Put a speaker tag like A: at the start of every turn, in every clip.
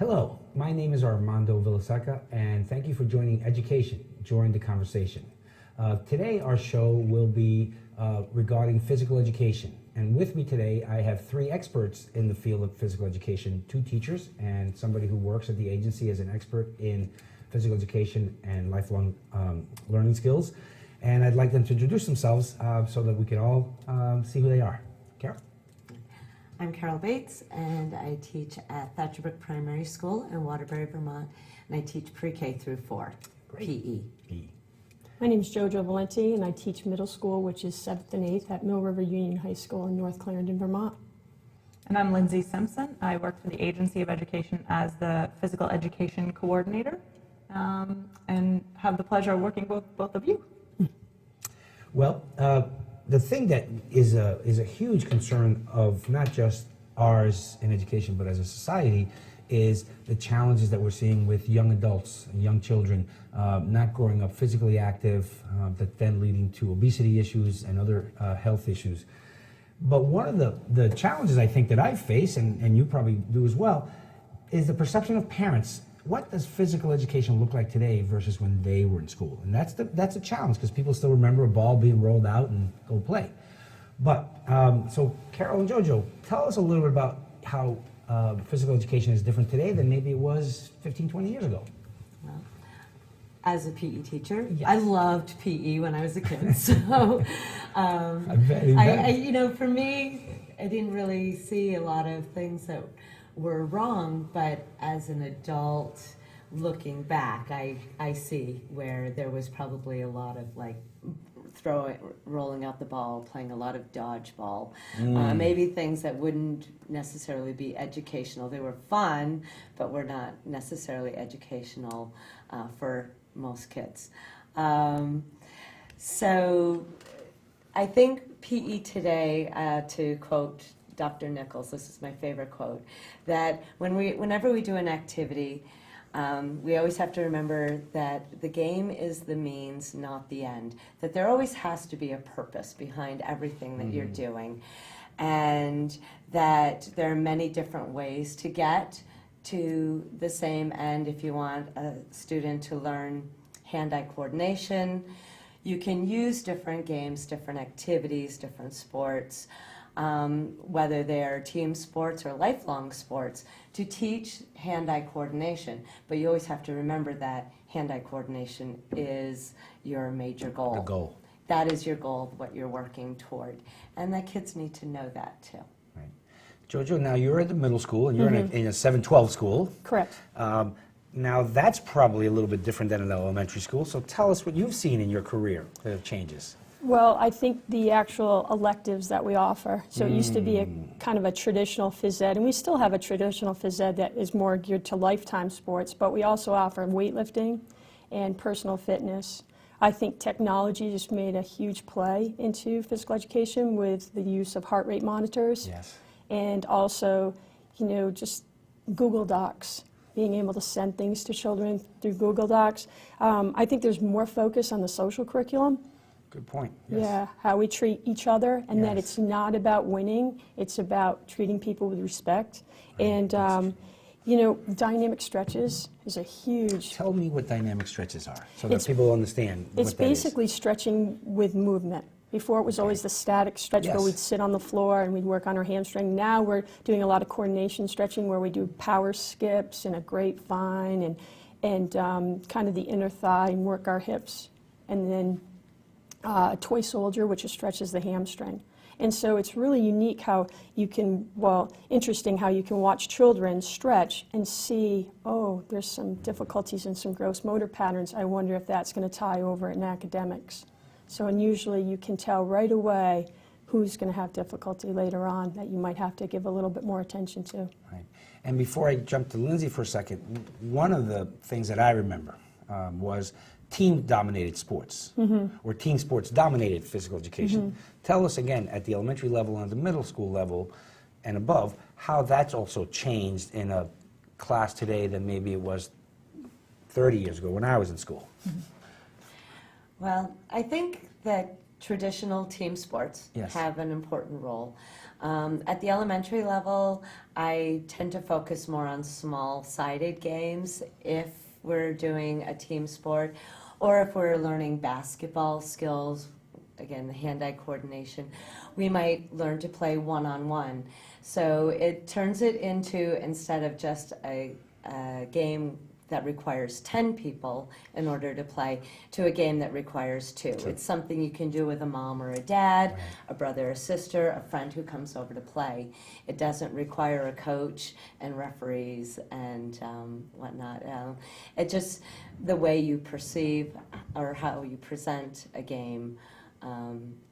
A: Hello, my name is Armando Vilaseca, and thank you for joining Education. Join the conversation. Today our show will be regarding physical education. And with me today I have three experts in the field of physical education, two teachers and somebody who works at the agency as an expert in physical education and lifelong learning skills. And I'd like them to introduce themselves so that we can all see who they are. Carol?
B: I'm Carol Bates, and I teach at Thatcherbrook Primary School in Waterbury, Vermont, and I teach pre-K through 4,
A: Great.
B: PE.
C: My name is JoJo Valenti, and I teach middle school, which is 7th and 8th at Mill River Union High School in North Clarendon, Vermont.
D: And I'm Lindsay Simpson. I work for the Agency of Education as the Physical Education Coordinator, and have the pleasure of working with both of you.
A: Well, the thing that is a huge concern of not just ours in education, but as a society, is the challenges that we're seeing with young adults and young children not growing up physically active, that then leading to obesity issues and other health issues. But one of the challenges I think that I face, and you probably do as well, is the perception of parents. What does physical education look like today versus when they were in school? And that's a challenge because people still remember a ball being rolled out and go play. But, so Carol and JoJo, tell us a little bit about how physical education is different today than maybe it was 15, 20 years ago.
B: Well, as a PE teacher,
A: Yes.
B: I loved PE when I was a kid. So,
A: I bet.
B: you know, for me, I didn't really see a lot of things that were wrong, but as an adult looking back, I see where there was probably a lot of like rolling out the ball, playing a lot of dodgeball, maybe things that wouldn't necessarily be educational. They were fun, but were not necessarily educational for most kids. So I think PE today, to quote Dr. Nichols, this is my favorite quote, that whenever we do an activity, we always have to remember that the game is the means, not the end. That there always has to be a purpose behind everything that you're doing. And that there are many different ways to get to the same end. If you want a student to learn hand-eye coordination, you can use different games, different activities, different sports, whether they're team sports or lifelong sports, to teach hand-eye coordination. But you always have to remember that hand-eye coordination is your major goal.
A: The goal.
B: That is your goal, what you're working toward. And the kids need to know that too.
A: Right. JoJo, now you're at the middle school and you're in a 7-12 school.
C: Correct.
A: Now that's probably a little bit different than an elementary school, so tell us what you've seen in your career, the changes.
C: Well, I think the actual electives that we offer, so it used to be a kind of a traditional phys ed, and we still have a traditional phys ed that is more geared to lifetime sports, but we also offer weightlifting and personal fitness. I think technology just made a huge play into physical education with the use of heart rate monitors.
A: Yes.
C: And also, you know, just Google Docs, being able to send things to children through Google Docs. I think there's more focus on the social curriculum.
A: Good point. Yes.
C: Yeah, how we treat each other, and that
A: Yes.
C: it's not about winning, it's about treating people with respect.
A: Right.
C: And, you know, dynamic stretches is a huge...
A: Tell me what dynamic stretches are, so that
C: It's-
A: people understand what
C: It's
A: that is.
C: basically stretching with movement. Before it was always the static stretch where
A: Yes.
C: we'd sit on the floor and we'd work on our hamstring. Now we're doing a lot of coordination stretching where we do power skips and a grapevine and kind of the inner thigh and work our hips. And then a toy soldier, which stretches the hamstring. And so it's really unique how you can, well, interesting how you can watch children stretch and see, oh, there's some difficulties in some gross motor patterns. I wonder if that's going to tie over in academics. So, and usually you can tell right away who's going to have difficulty later on that you might have to give a little bit more attention to.
A: Right. And before I jump to Lindsay for a second, one of the things that I remember was team-dominated sports, or team sports dominated physical education. Tell us again, at the elementary level and the middle school level and above, how that's also changed in a class today than maybe it was 30 years ago when I was in school.
B: Well, I think that traditional team sports
A: Yes.
B: have an important role. At the elementary level, I tend to focus more on small-sided games if we're doing a team sport, or if we're learning basketball skills, again, the hand-eye coordination, we might learn to play one-on-one. So it turns it into, instead of just a game that requires 10 people in order to play, to a game that requires 2. It's something you can do with a mom or a dad, a brother or sister, a friend who comes over to play. It doesn't require a coach and referees and whatnot. It just, the way you perceive or how you present a game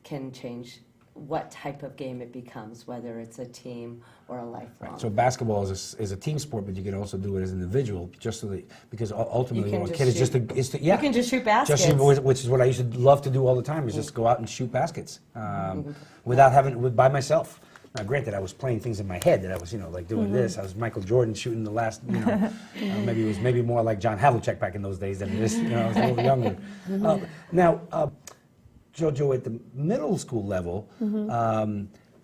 B: can change what type of game it becomes, whether it's a team or a lifelong.
A: Right. So basketball is a team sport, but you can also do it as an individual, just so that, because ultimately,
B: You can
A: a
B: just
A: kid is
B: shoot.
A: just to, yeah.
B: You can just shoot baskets.
A: Which is what I used to love to do all the time, is just go out and shoot baskets without by myself. Now, granted, I was playing things in my head that I was, like doing this. I was Michael Jordan shooting the last, maybe it was more like John Havlicek back in those days than it is. I was a little younger. Now, Jojo, at the middle school level,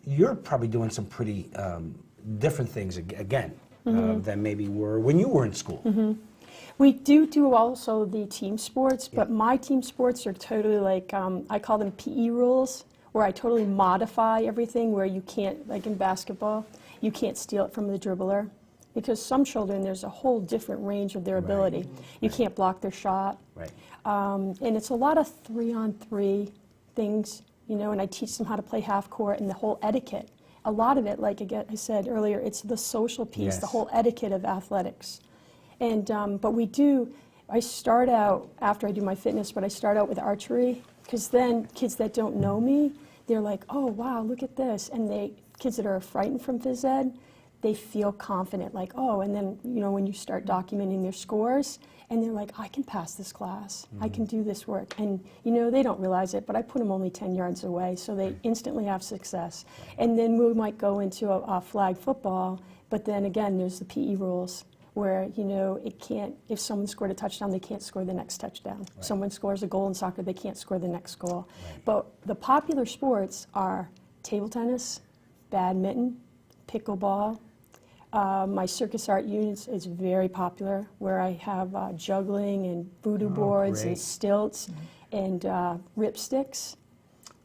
A: you're probably doing some pretty different things again than maybe were when you were in school.
C: We do also the team sports, but my team sports are totally like, I call them PE rules, where I totally modify everything, where you can't, like in basketball, you can't steal it from the dribbler. Because some children, there's a whole different range of their ability. You can't block their shot.
A: Right.
C: And it's a lot of 3-on-3 things, and I teach them how to play half court and the whole etiquette. A lot of it, like I said earlier, it's the social piece, the whole etiquette of athletics. And but I start out, after I do my fitness, but I start out with archery, because then kids that don't know me, they're like, oh wow, look at this. And kids that are frightened from phys ed, they feel confident, like, oh, and then, when you start documenting their scores, and they're like, I can pass this class, I can do this work. And, they don't realize it, but I put them only 10 yards away, so they instantly have success. And then we might go into a flag football, but then again, there's the PE rules, where, it can't, if someone scored a touchdown, they can't score the next touchdown. Right. Someone scores a goal in soccer, they can't score the next goal. Right. But the popular sports are table tennis, badminton, pickleball. My circus art units is very popular, where I have juggling and voodoo boards and stilts and ripsticks.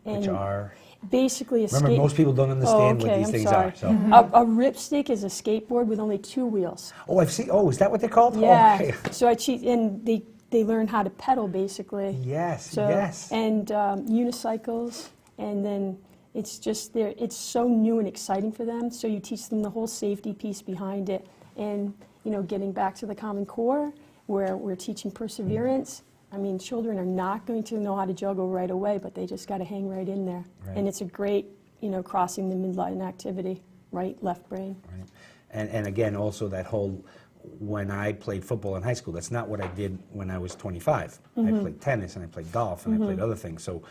A: Which are?
C: Basically
A: Remember, most people don't understand what these things are. So.
C: A ripstick is a skateboard with only 2 wheels.
A: Oh, I've seen. Oh, is that what they're called?
C: Yeah.
A: Oh, okay.
C: So and they learn how to pedal, basically.
A: Yes,
C: so,
A: yes.
C: And unicycles, and then it's just it's so new and exciting for them. So you teach them the whole safety piece behind it, and getting back to the Common Core, where we're teaching perseverance. I mean, children are not going to know how to juggle right away, but they just got to hang right in there. Right. And it's a great, crossing the midline activity, right, left brain.
A: Right. And again, also that whole, when I played football in high school, that's not what I did when I was 25. I played tennis and I played golf and I played other things. So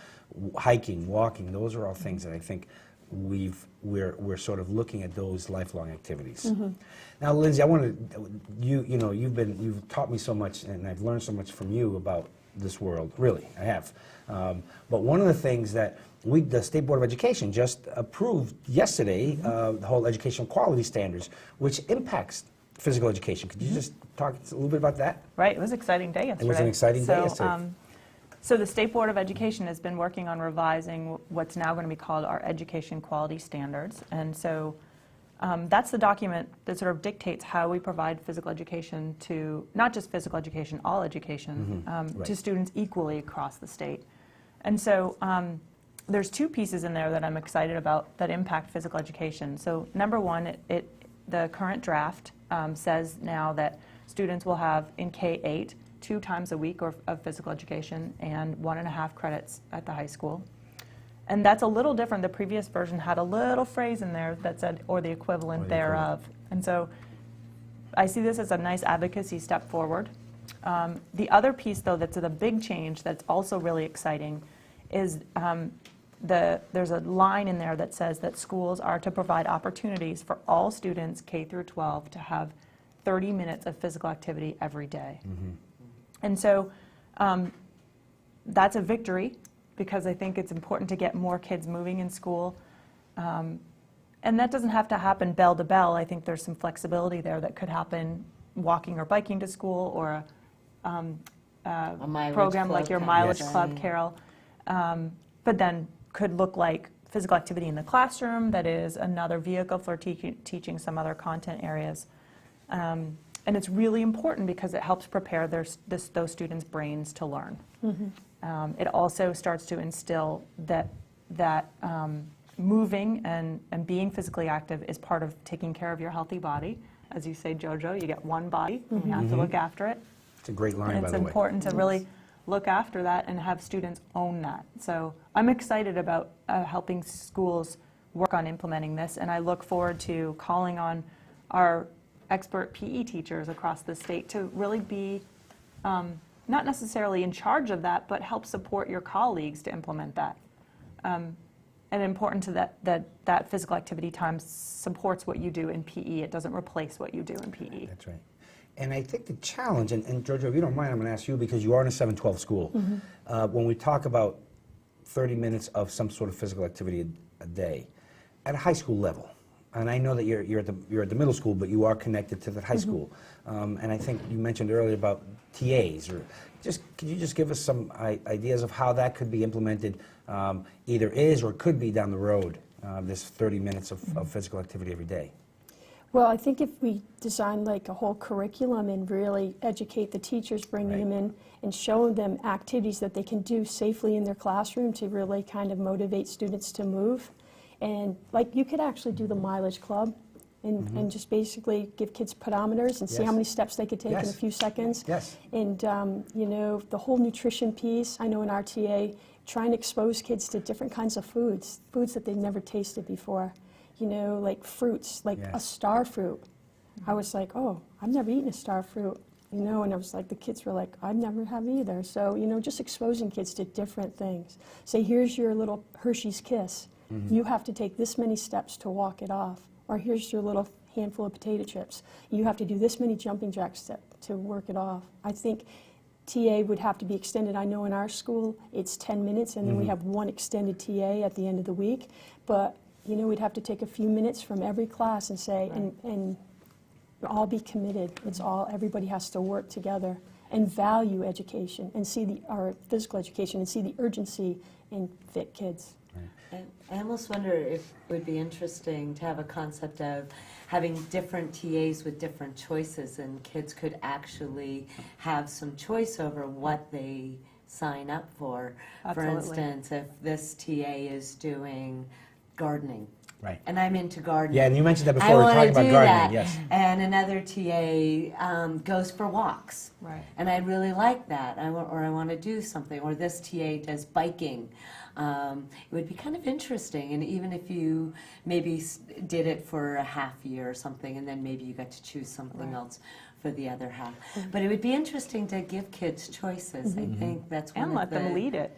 A: hiking, walking, those are all things that I think we're sort of looking at those lifelong activities. Now, Lindsay, I want to, you've taught me so much, and I've learned so much from you about this world. Really, I have. But one of the things that the State Board of Education just approved yesterday, the whole educational quality standards, which impacts physical education. Could you just talk a little bit about that?
D: Right, it was an exciting day yesterday.
A: It was an exciting day yesterday.
D: So the State Board of Education has been working on revising what's now going to be called our education quality standards. And so that's the document that sort of dictates how we provide physical education to, not just physical education, all education, to students equally across the state. And so there's 2 pieces in there that I'm excited about that impact physical education. So number one, the current draft says now that students will have in K-8 2 times a week of physical education and 1.5 credits at the high school. And that's a little different. The previous version had a little phrase in there that said, or the equivalent thereof. And so I see this as a nice advocacy step forward. The other piece, though, that's a big change that's also really exciting is there's a line in there that says that schools are to provide opportunities for all students K through 12 to have 30 minutes of physical activity every day. And so that's a victory, because I think it's important to get more kids moving in school. And that doesn't have to happen bell to bell. I think there's some flexibility there that could happen walking or biking to school, or
B: A mileage
D: program
B: club
D: like your
B: kind of
D: mileage
B: thing.
D: club, Carol. But then could look like physical activity in the classroom that is another vehicle for teaching some other content areas. And it's really important because it helps prepare those students' brains to learn. It also starts to instill that moving and being physically active is part of taking care of your healthy body. As you say, Jojo, you get one body, and we have to look after it.
A: It's a great line,
D: And
A: by
D: it's
A: the way.
D: important to really look after that and have students own that. So I'm excited about helping schools work on implementing this, and I look forward to calling on our expert PE teachers across the state to really be not necessarily in charge of that, but help support your colleagues to implement that. And important to that physical activity time supports what you do in PE. It doesn't replace what you do in PE.
A: That's right. And I think the challenge, and Georgia, if you don't mind, I'm going to ask you, because you are in a 7-12 school. When we talk about 30 minutes of some sort of physical activity a day, at a high school level, and I know that you're at the middle school, but you are connected to the high school. And I think you mentioned earlier about TAs, or could you just give us some ideas of how that could be implemented, either is or could be down the road, this 30 minutes of physical activity every day?
C: Well, I think if we design like a whole curriculum and really educate the teachers, bringing them in and show them activities that they can do safely in their classroom to really kind of motivate students to move. And like you could actually do the mileage club and just basically give kids pedometers and see how many steps they could take in a few seconds. And you know, the whole nutrition piece, I know in RTA, trying to expose kids to different kinds of foods that they've never tasted before. You know, like fruits, like a star fruit. I was like, oh, I've never eaten a star fruit, you know, and I was like, the kids were like, I've never have either. So, you know, just exposing kids to different things. Say, here's your little Hershey's Kiss. You have to take this many steps to walk it off. Or here's your little handful of potato chips. You have to do this many jumping jack steps to work it off. I think TA would have to be extended. I know in our school it's 10 minutes and then we have one extended TA at the end of the week. But you know, we'd have to take a few minutes from every class and say, and all be committed. It's all, everybody has to work together and value education and see our physical education and see the urgency in fit kids.
B: I almost wonder if it would be interesting to have a concept of having different TAs with different choices, and kids could actually have some choice over what they sign up for.
D: Absolutely.
B: For instance, if this TA is doing gardening.
A: Right.
B: And I'm into gardening.
A: Yeah, and you mentioned that before.
B: I
A: We're
B: want
A: talking
B: to
A: about
B: do
A: gardening.
B: that.
A: Yes.
B: And another TA goes for walks.
D: Right.
B: And I really like that. I want to do something. Or this TA does biking. It would be kind of interesting. And even if you maybe did it for a half year or something, and then maybe you got to choose something else for the other half. But it would be interesting to give kids choices. I think that's one
D: And
B: of
D: let them lead it.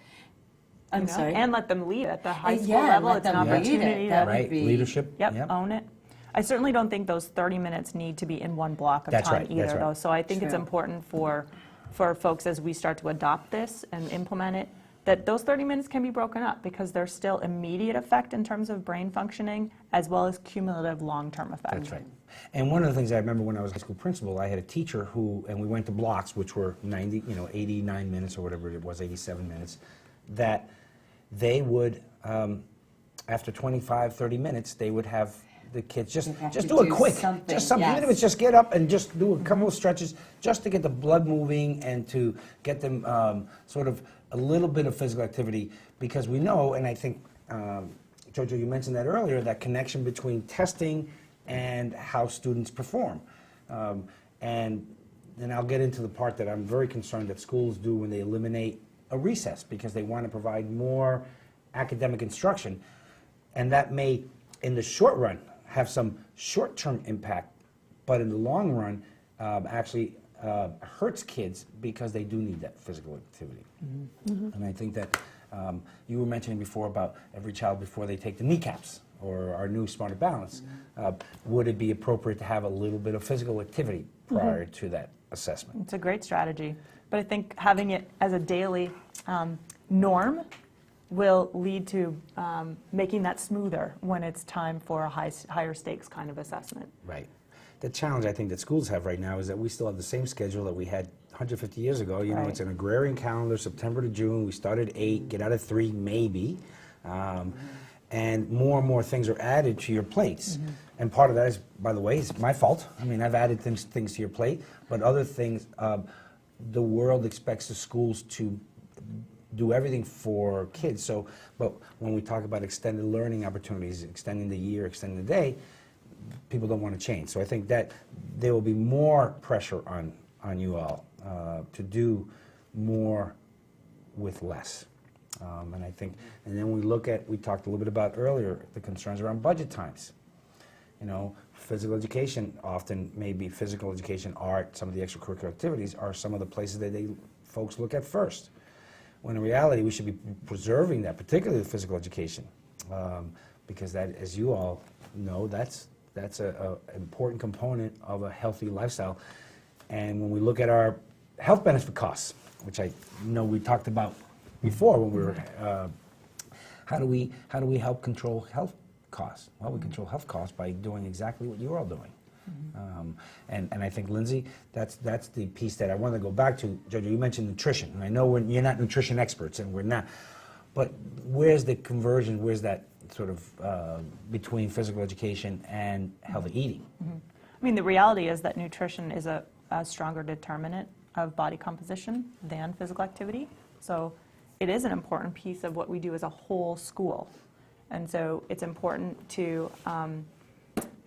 B: I'm
D: you know?
B: sorry?
D: And let them lead at the high school
B: Yeah,
D: level.
B: let
D: It's an
B: them lead it.
D: opportunity
B: That
D: to
B: would
A: Right,
B: be-
A: leadership.
D: own it. I certainly don't think those 30 minutes need to be in one block of
A: That's
D: time
A: right,
D: either,
A: that's right.
D: though. So I think it's
B: True.
D: important for folks as we start to adopt this and implement it, that those 30 minutes can be broken up because there's still immediate effect in terms of brain functioning as well as cumulative long-term effect.
A: That's right. And one of the things I remember when I was a high school principal, I had a teacher who, and we went to blocks, which were 89 minutes or whatever it was, 87 minutes, that they would, after 25, 30 minutes, they would have the kids just
B: have
A: just
B: to
A: do it
B: do
A: quick.
B: something,
A: Just something, even if it's just get up and just do a couple of stretches, just to get the blood moving and to get them sort of a little bit of physical activity, because we know, and I think, Jojo, you mentioned that earlier, that connection between testing and how students perform. And then I'll get into the part that I'm very concerned that schools do when they eliminate a recess because they want to provide more academic instruction. And that may, in the short run, have some short-term impact, but in the long run, actually hurts kids because they do need that physical activity. And I think that you were mentioning before about every child before they take the kneecaps or our new Smarter Balance. Would it be appropriate to have a little bit of physical activity prior to that assessment?
D: It's a great strategy. But I think having it as a daily norm will lead to making that smoother when it's time for a higher stakes kind of assessment.
A: Right. The challenge I think that schools have right now is that we still have the same schedule that we had 150 years ago. You know,
D: Right.
A: it's an agrarian calendar, September to June. We start at 8, get out at 3, maybe. And more things are added to your plates. And part of that is, by the way, is my fault. I mean, I've added things to your plate, but other things, the world expects the schools to do everything for kids. So, but when we talk about extended learning opportunities, extending the year, extending the day, people don't want to change. So I think that there will be more pressure on you all to do more with less. And I think, and then we look at, we talked a little bit about earlier, the concerns around budget times. You know, physical education, often maybe physical education, art, some of the extracurricular activities are some of the places that folks look at first. When in reality, we should be preserving that, particularly the physical education, because that, as you all know, that's an important component of a healthy lifestyle. And when we look at our health benefit costs, which I know we talked about before when we were, how do we help control health costs? Well, we control health costs by doing exactly what you're all doing. And I think, Lindsay, that's the piece that I want to go back to. Jojo, you mentioned nutrition, and I know you're not nutrition experts, and we're not, but where's the conversion, where's that sort of between physical education and healthy eating?
D: I mean, the reality is that nutrition is a stronger determinant of body composition than physical activity. So it is an important piece of what we do as a whole school. And so it's important to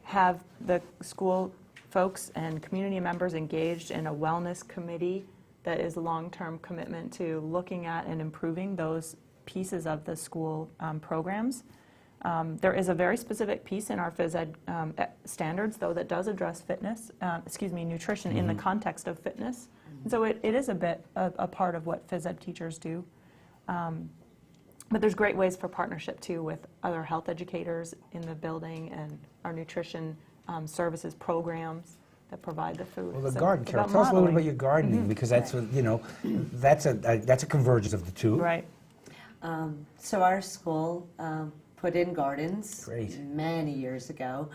D: have the school folks and community members engaged in a wellness committee that is a long-term commitment to looking at and improving those pieces of the school programs. There is a very specific piece in our phys ed standards, though, that does address nutrition in the context of fitness. And so it is a bit a part of what phys ed teachers do. But there's great ways for partnership, too, with other health educators in the building and our nutrition services programs that provide the food.
A: Well, the
D: So
A: garden,
D: it's
A: Carol,
D: about
A: tell us a little bit about
D: modeling.
A: your gardening, because that's, you know, that's a convergence of the two.
D: Right.
B: So our school put in gardens
A: Great.
B: many years ago,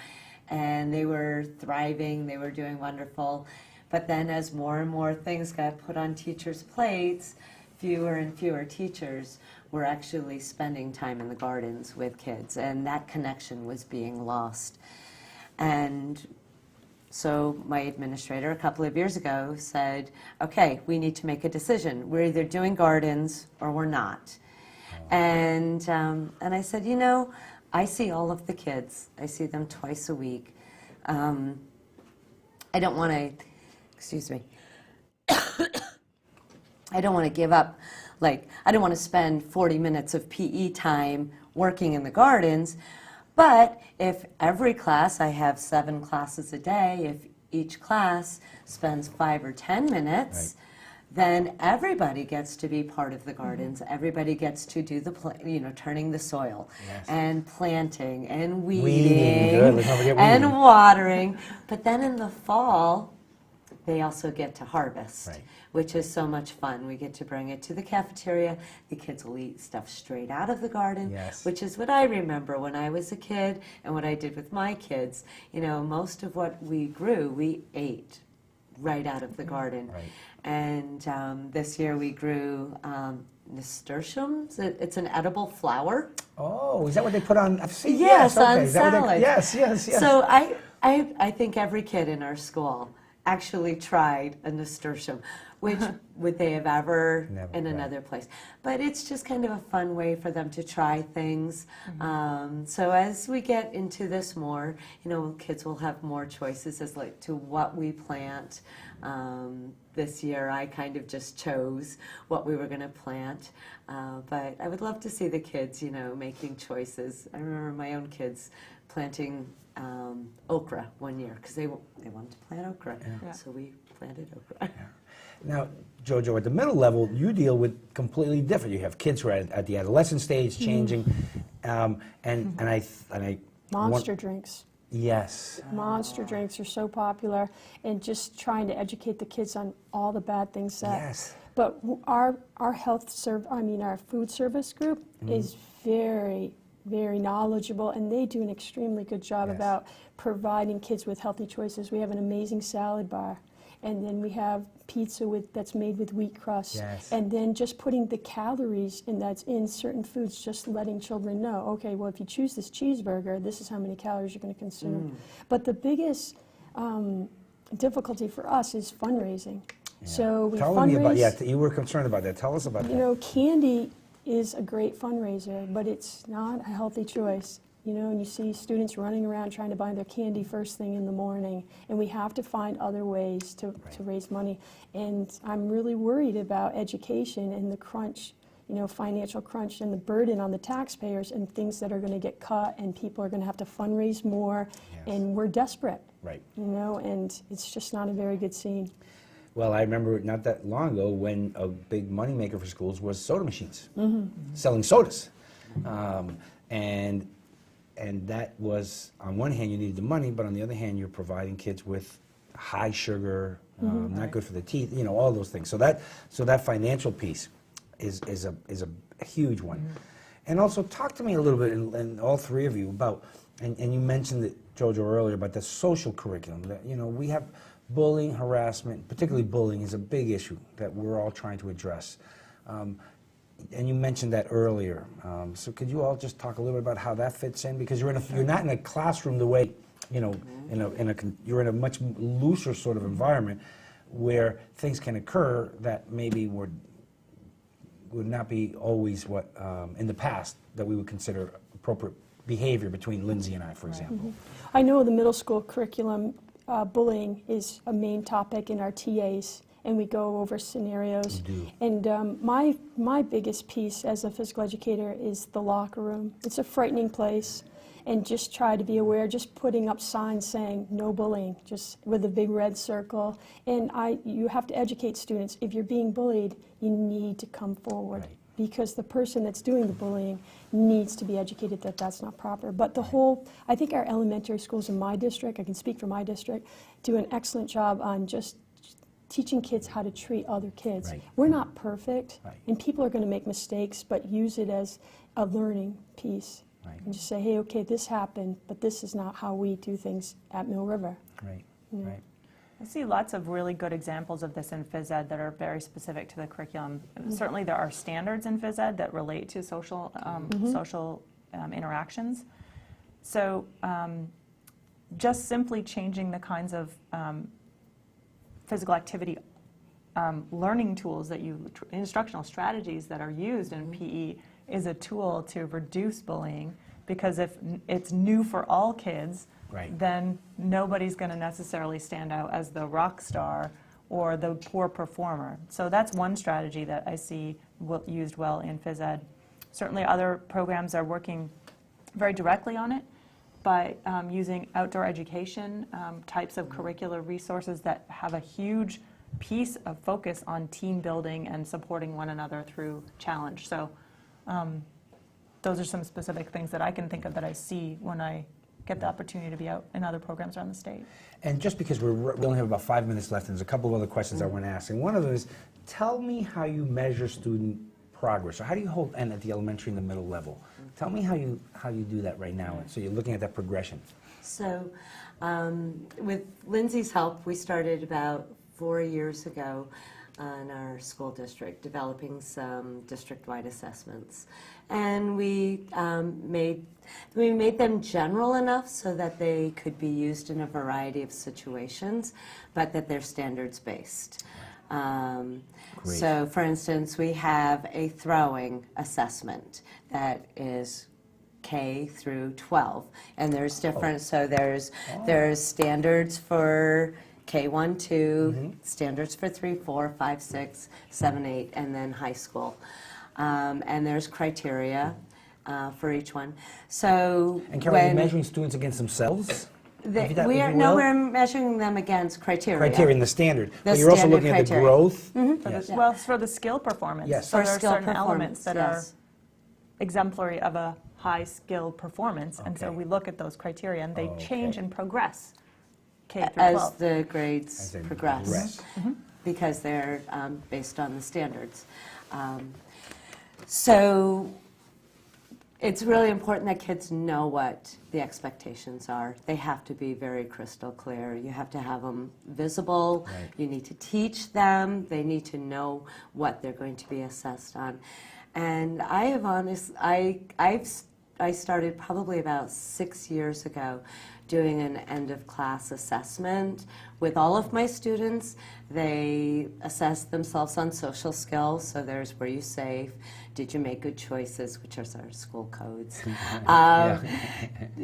B: and they were thriving, they were doing wonderful. But then as more and more things got put on teachers' plates, fewer and fewer teachers were actually spending time in the gardens with kids, and that connection was being lost. And so my administrator a couple of years ago said, okay, we need to make a decision. We're either doing gardens or we're not. And I said, you know, I see all of the kids. I see them twice a week. I don't want to, excuse me, I don't want to give up, like, I don't want to spend 40 minutes of PE time working in the gardens, but if every class, I have 7 classes a day, if each class spends 5 or 10 minutes, then everybody gets to be part of the gardens. Everybody gets to do the, turning the soil and planting and weeding
A: Good. Let's not forget
B: and
A: weeding.
B: watering. But then in the fall, they also get to harvest,
A: Right.
B: which is so much fun. We get to bring it to the cafeteria. The kids will eat stuff straight out of the garden,
A: Yes.
B: which is what I remember when I was a kid and what I did with my kids. You know, most of what we grew, we ate right out of the garden.
A: Right.
B: And this year we grew nasturtiums. It's an edible flower.
A: Oh, is that what they put on? I've seen.
B: Yes,
A: okay.
B: on
A: Is that what they-
B: salad.
A: Yes.
B: So I think every kid in our school actually tried a nasturtium, which would they have ever
A: Never,
B: in
A: right.
B: another place. But it's just kind of a fun way for them to try things. So as we get into this more, kids will have more choices as like to what we plant. This year I kind of just chose what we were going to plant. But I would love to see the kids, making choices. I remember my own kids planting okra one year because they wanted to plant okra.
D: Yeah.
B: So we planted okra.
A: Now, Jojo, at the middle level, you deal with completely different. You have kids who are at the adolescent stage, changing, and I
C: Monster drinks.
A: Yes.
C: Monster drinks are so popular, and just trying to educate the kids on all the bad things that.
A: Yes.
C: But our food service group is very, very knowledgeable, and they do an extremely good job
A: Yes.
C: about providing kids with healthy choices. We have an amazing salad bar, and then we have pizza that's made with wheat crust,
A: Yes.
C: and then just putting the calories that's in certain foods, just letting children know, okay, well, if you choose this cheeseburger, this is how many calories you're going to consume. But the biggest difficulty for us is fundraising.
A: Yeah.
C: So we
A: Tell me about,
C: fundraise.
A: you were concerned about that. Tell us about that.
C: You know, candy is a great fundraiser, but it's not a healthy choice. You know, and you see students running around trying to buy their candy first thing in the morning, and we have to find other ways to raise money. And I'm really worried about education and the crunch, you know, financial crunch and the burden on the taxpayers and things that are going to get cut, and people are going to have to fundraise more,
A: Yes.
C: and we're desperate,
A: Right.
C: you know, and it's just not a very good scene.
A: Well, I remember not that long ago when a big moneymaker for schools was soda machines, selling sodas. And that was, on one hand, you needed the money, but on the other hand, you're providing kids with high sugar, not good for the teeth, you know, all those things. So that financial piece is a huge one. And also, talk to me a little bit, and all three of you, about, and you mentioned it, Jojo, earlier, about the social curriculum. That, you know, we have bullying, harassment, particularly bullying, is a big issue that we're all trying to address. And you mentioned that earlier. So could you all just talk a little bit about how that fits in? Because you're not in a classroom the way, you know, you're in a much looser sort of environment where things can occur that maybe would not be always what, in the past, that we would consider appropriate behavior between Lindsay and I, for example.
C: I know the middle school curriculum, bullying is a main topic in our TAs, and we go over scenarios.
A: You do.
C: And my biggest piece as a physical educator is the locker room. It's a frightening place, and just try to be aware, just putting up signs saying no bullying, just with a big red circle. And you have to educate students. If you're being bullied, you need to come forward.
A: Right.
C: Because the person that's doing the bullying needs to be educated that that's not proper. But I think our elementary schools in my district, I can speak for my district, do an excellent job on just teaching kids how to treat other kids.
A: Right.
C: We're not perfect,
A: Right.
C: and people are going to make mistakes, but use it as a learning piece.
A: Right.
C: And just say, hey, okay, this happened, but this is not how we do things at Mill River.
A: Right,
C: Yeah.
A: right.
D: I see lots of really good examples of this in phys ed that are very specific to the curriculum. Certainly there are standards in phys ed that relate to social interactions. So just simply changing the kinds of physical activity learning tools instructional strategies that are used in PE is a tool to reduce bullying, because if it's new for all kids,
A: Right.
D: then nobody's going to necessarily stand out as the rock star or the poor performer. So that's one strategy that I see used well in phys ed. Certainly other programs are working very directly on it by using outdoor education types of curricular resources that have a huge piece of focus on team building and supporting one another through challenge. So those are some specific things that I can think of that I see when I get the opportunity to be out in other programs around the state.
A: And just because we only have about 5 minutes left, and there's a couple of other questions I want to ask. And one of them is, tell me how you measure student progress, or how do you hold, and at the elementary and the middle level? Tell me how you do that right now, so you're looking at that progression.
B: So with Lindsay's help, we started about 4 years ago in our school district, developing some district-wide assessments. And we made them general enough so that they could be used in a variety of situations, but that they're standards-based.
A: Great.
B: So, for instance, we have a throwing assessment that is K through 12, and there's different. So there's standards for K1, 2, standards for 3, 4, 5, 6, 7, 8, and then high school. And there's criteria for each one. So
A: And Carol, are you measuring students against themselves?
B: we're measuring them against criteria.
A: Criteria in the standard.
B: The
A: But you're also
B: standard
A: looking at the
B: criteria.
A: growth?
B: Yeah.
D: Well, for the skill performance.
A: Yes.
D: So
B: For
D: there are
B: skill
D: certain elements that
B: performance,
D: are exemplary of a high skill performance, and so
A: Okay.
D: we look at those criteria, and they
A: Okay.
D: change and progress K through
B: As
D: 12.
B: the grades
A: As they
B: progress.
A: progress.
B: because they're based on the standards. So it's really important that kids know what the expectations are. They have to be very crystal clear. You have to have them visible.
A: Right.
B: You need to teach them. They need to know what they're going to be assessed on. And I started probably about 6 years ago doing an end of class assessment with all of my students. They assess themselves on social skills, so there's were you safe, did you make good choices, which are our school codes.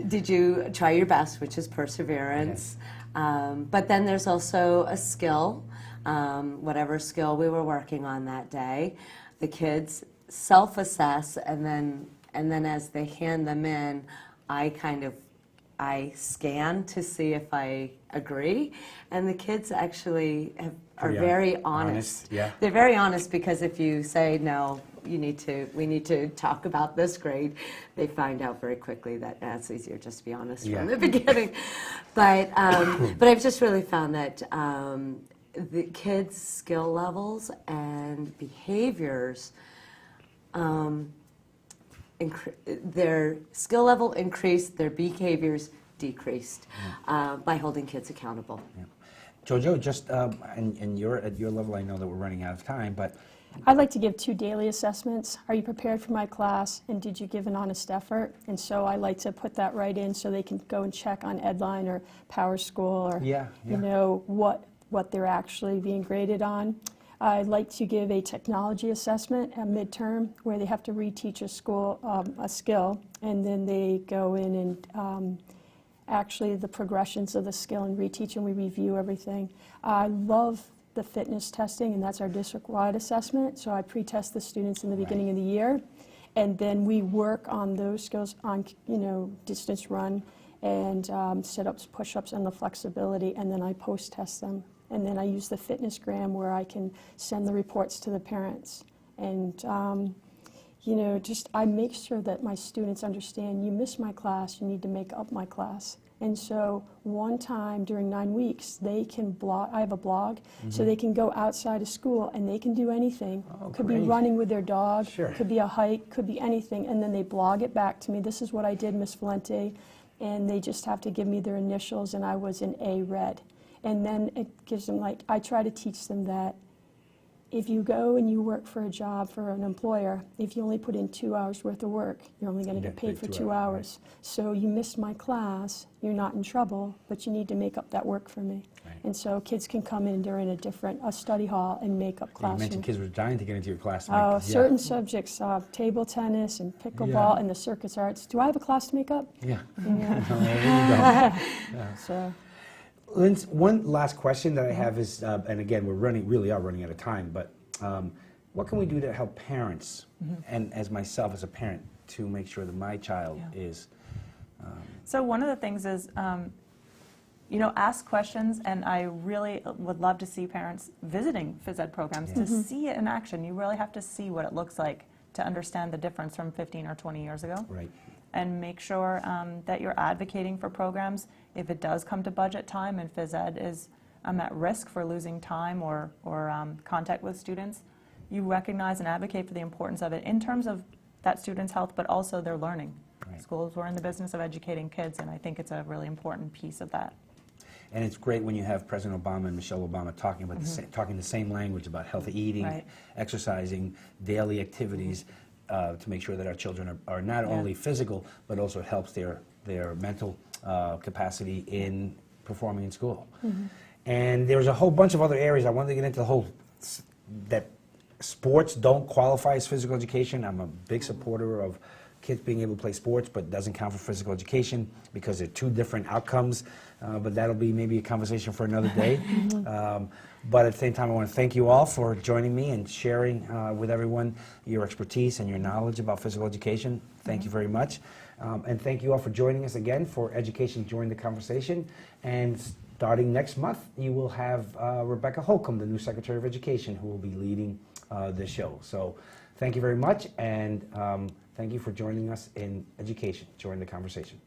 B: Did you try your best, which is perseverance. But then there's also a skill, whatever skill we were working on that day. The kids self-assess, and then as they hand them in, I scan to see if I agree, and the kids actually are very honest.
A: Yeah.
B: They're very honest, because if you say no, we need to talk about this grade, they find out very quickly that it's easier just to be honest from the beginning. But I've just really found that the kids' skill levels and behaviors. Their skill level increased, their behaviors decreased by holding kids accountable.
A: Yeah. Jojo, just and you're at your level, I know that we're running out of time, but
C: I'd like to give 2 daily assessments. Are you prepared for my class, and did you give an honest effort? And so I like to put that right in so they can go and check on Edline or Power School, or you know what they're actually being graded on. I'd like to give a technology assessment at midterm where they have to reteach a skill, and then they go in and actually the progressions of the skill and reteach, and we review everything. I love the fitness testing, and that's our district-wide assessment. So I pre-test the students in the beginning of the year, and then we work on those skills on, distance run and sit-ups, push-ups, and the flexibility, and then I post-test them. And then I use the fitnessgram where I can send the reports to the parents. And, I make sure that my students understand, you missed my class, you need to make up my class. And so one time during 9 weeks, they can blog. I have a blog, so they can go outside of school and they can do anything. Could be running with their dog, could be a hike, could be anything. And then they blog it back to me. This is what I did, Miss Valente. And they just have to give me their initials, and I was an A red. And then it gives them, I try to teach them that if you go and you work for a job for an employer, if you only put in 2 hours worth of work, you're only going to get paid for 2 hours. Right. So you missed my class, you're not in trouble, but you need to make up that work for me. Right. And so kids can come in during a study hall and make up classroom.
A: You mentioned kids were dying to get into your class.
C: Certain subjects, table tennis and pickleball and the circus arts. Do I have a class to make up?
A: Yeah.
C: There you go. So.
A: Lindsay, one last question that I have is, and again, we're really are running out of time, but what can we do to help parents, and as myself as a parent, to make sure that my child is...
D: So one of the things is, ask questions, and I really would love to see parents visiting phys ed programs to see it in action. You really have to see what it looks like to understand the difference from 15 or 20 years ago.
A: Right.
D: And make sure that you're advocating for programs. If it does come to budget time and phys ed is at risk for losing time or contact with students, you recognize and advocate for the importance of it in terms of that student's health, but also their learning. Right. Schools, we're in the business of educating kids, and I think it's a really important piece of that.
A: And it's great when you have President Obama and Michelle Obama talking about talking the same language about healthy eating, exercising, daily activities, to make sure that our children are not only physical, but also helps their mental capacity in performing in school. And there's a whole bunch of other areas. I wanted to get into the whole, that sports don't qualify as physical education. I'm a big supporter of kids being able to play sports, but it doesn't count for physical education because they're 2 different outcomes. But that'll be maybe a conversation for another day. But at the same time, I want to thank you all for joining me and sharing with everyone your expertise and your knowledge about physical education. Thank you very much. And thank you all for joining us again for Education Join the Conversation. And starting next month, you will have Rebecca Holcomb, the new Secretary of Education, who will be leading this show. So thank you very much, and thank you for joining us in Education Join the Conversation.